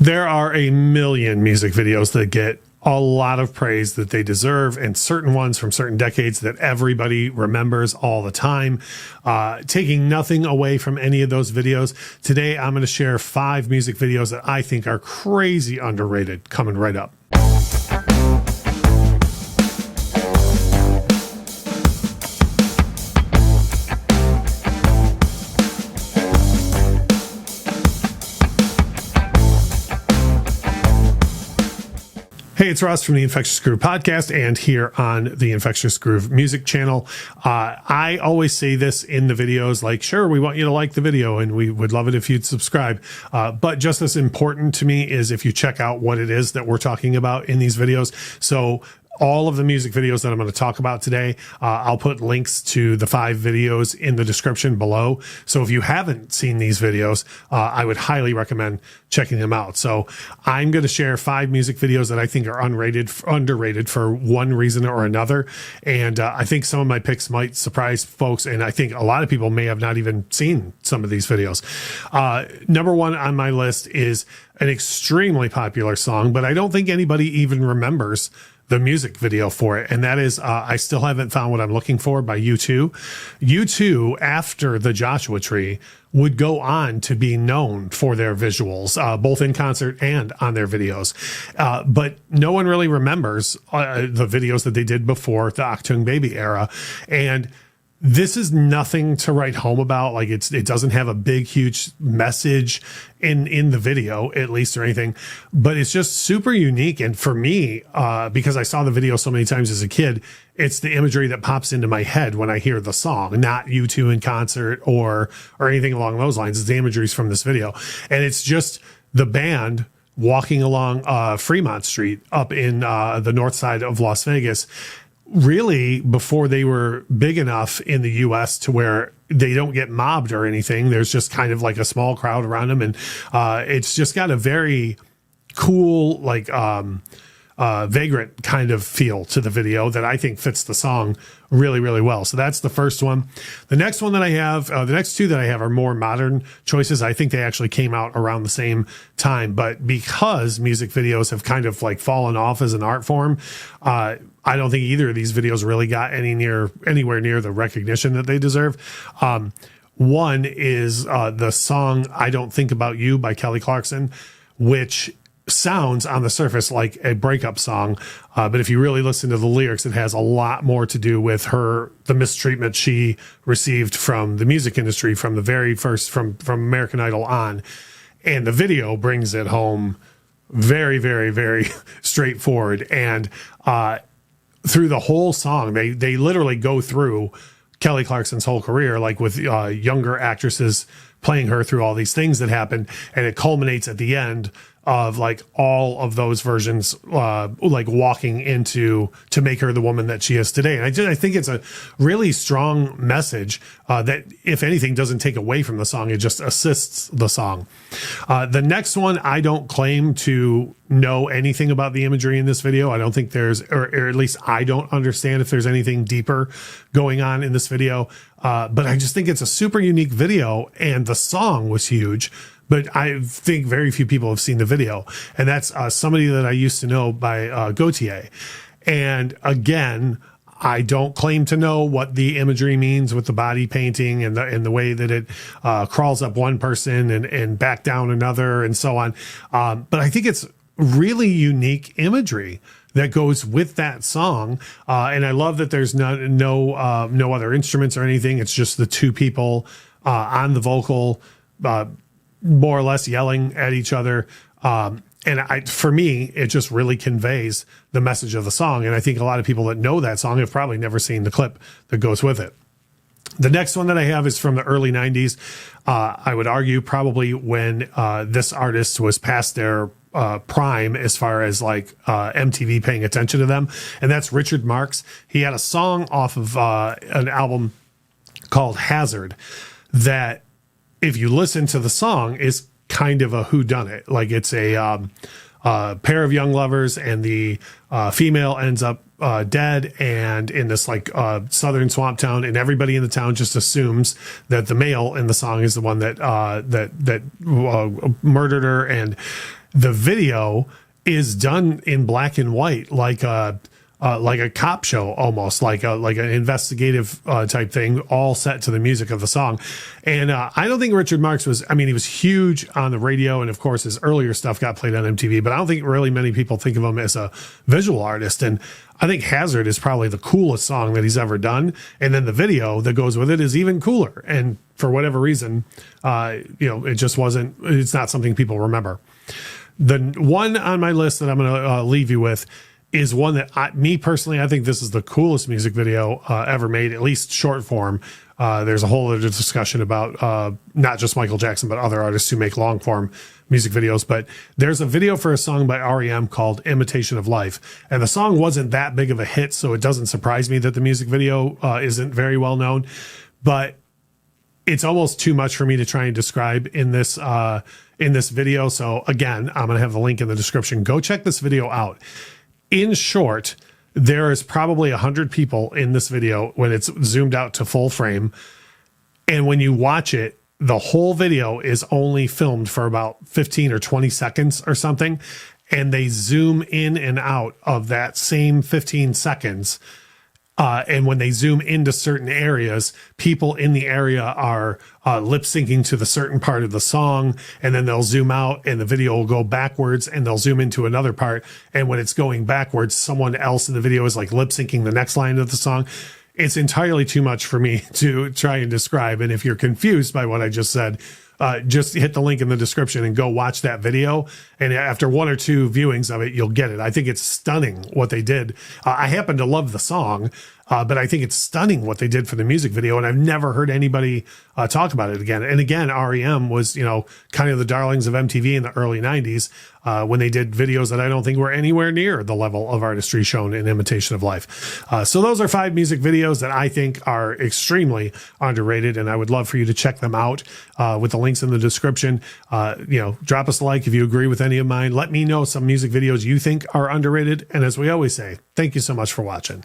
There are a million music videos that get a lot of praise that they deserve, and certain ones from certain decades that everybody remembers all the time. Taking nothing away from any of those videos, today I'm going to share 5 music videos that I think are crazy underrated, coming right up. Hey, it's Russ from the Infectious Groove podcast and here on the Infectious Groove music channel. I always say this in the videos, like, sure, we want you to like the video and we would love it if you'd subscribe. But just as important to me is if you check out what it is that we're talking about in these videos. So all of the music videos that I'm going to talk about today, I'll put links to the 5 videos in the description below. So if you haven't seen these videos, I would highly recommend checking them out. So I'm going to share 5 music videos that I think are underrated for one reason or another. And I think some of my picks might surprise folks. And I think a lot of people may have not even seen some of these videos. Number 1 on my list is an extremely popular song, but I don't think anybody even remembers the music video for it, and that is I Still Haven't Found What I'm Looking For by U2. U2, after the Joshua Tree, would go on to be known for their visuals, both in concert and on their videos. But no one really remembers the videos that they did before the Achtung Baby era. And this is nothing to write home about. Like it doesn't have a big, huge message in the video, at least, or anything, but it's just super unique. And for me, because I saw the video so many times as a kid, it's the imagery that pops into my head when I hear the song, not U2 in concert or anything along those lines. It's the imageries from this video. And it's just the band walking along Fremont Street up in the north side of Las Vegas, really before they were big enough in the US to where they don't get mobbed or anything. There's just kind of like a small crowd around them. And it's just got a very cool, like vagrant kind of feel to the video that I think fits the song really, really well. So that's the first one. The next one that I have, the next 2 that I have are more modern choices. I think they actually came out around the same time, but because music videos have kind of like fallen off as an art form, I don't think either of these videos really got anywhere near the recognition that they deserve. One is the song I Don't Think About You by Kelly Clarkson, which sounds on the surface like a breakup song. But if you really listen to the lyrics, it has a lot more to do with the mistreatment she received from the music industry from the very first, from American Idol on. And the video brings it home very, very, very straightforward. And through the whole song, they literally go through Kelly Clarkson's whole career, like with younger actresses playing her through all these things that happened, and it culminates at the end of like all of those versions, like walking into to make her the woman that she is today. And I think it's a really strong message that, if anything, doesn't take away from the song. It just assists the song. The next one, I don't claim to know anything about the imagery in this video. I don't think there's, or at least I don't understand if there's anything deeper going on in this video. But I just think it's a super unique video, and the song was huge. But I think very few people have seen the video. And that's Somebody That I Used to Know by Gotye. And again, I don't claim to know what the imagery means with the body painting and the way that it crawls up one person and back down another and so on. But I think it's really unique imagery that goes with that song. And I love that there's no other instruments or anything. It's just the 2 people on the vocal, more or less yelling at each other. And for me, it just really conveys the message of the song. And I think a lot of people that know that song have probably never seen the clip that goes with it. The next one that I have is from the early 90s. I would argue probably when this artist was past their prime as far as like MTV paying attention to them. And that's Richard Marx. He had a song off of an album called Hazard that, if you listen to the song, is kind of a whodunit. Like it's a pair of young lovers, and the female ends up dead, and in this like southern swamp town, and everybody in the town just assumes that the male in the song is the one that murdered her. And the video is done in black and white, like a cop show, almost like an investigative type thing, all set to the music of the song. And I don't think Richard Marx was, I mean, he was huge on the radio, and of course his earlier stuff got played on MTV, but I don't think really many people think of him as a visual artist. And I think Hazard is probably the coolest song that he's ever done. And then the video that goes with it is even cooler. And for whatever reason, it just wasn't, it's not something people remember. The one on my list that I'm going to leave you with is one that me personally, I think this is the coolest music video ever made, at least short form. There's a whole other discussion about not just Michael Jackson, but other artists who make long form music videos. But there's a video for a song by REM called Imitation of Life. And the song wasn't that big of a hit, so it doesn't surprise me that the music video isn't very well known. But it's almost too much for me to try and describe in this video. So again, I'm going to have the link in the description. Go check this video out. In short, there is probably 100 people in this video when it's zoomed out to full frame. And when you watch it, the whole video is only filmed for about 15 or 20 seconds or something. And they zoom in and out of that same 15 seconds. And when they zoom into certain areas, people in the area are lip syncing to the certain part of the song. And then they'll zoom out and the video will go backwards and they'll zoom into another part. And when it's going backwards, someone else in the video is like lip syncing the next line of the song. It's entirely too much for me to try and describe. And if you're confused by what I just said, just hit the link in the description and go watch that video. And after one or two viewings of it, you'll get it. I think it's stunning what they did. I happen to love the song, but I think it's stunning what they did for the music video. And I've never heard anybody talk about it again. And again, REM was, kind of the darlings of MTV in the early 90s when they did videos that I don't think were anywhere near the level of artistry shown in Imitation of Life. So those are 5 music videos that I think are extremely underrated. And I would love for you to check them out with the links in the description. Drop us a like if you agree with any of mine. Let me know some music videos you think are underrated. And as we always say, thank you so much for watching.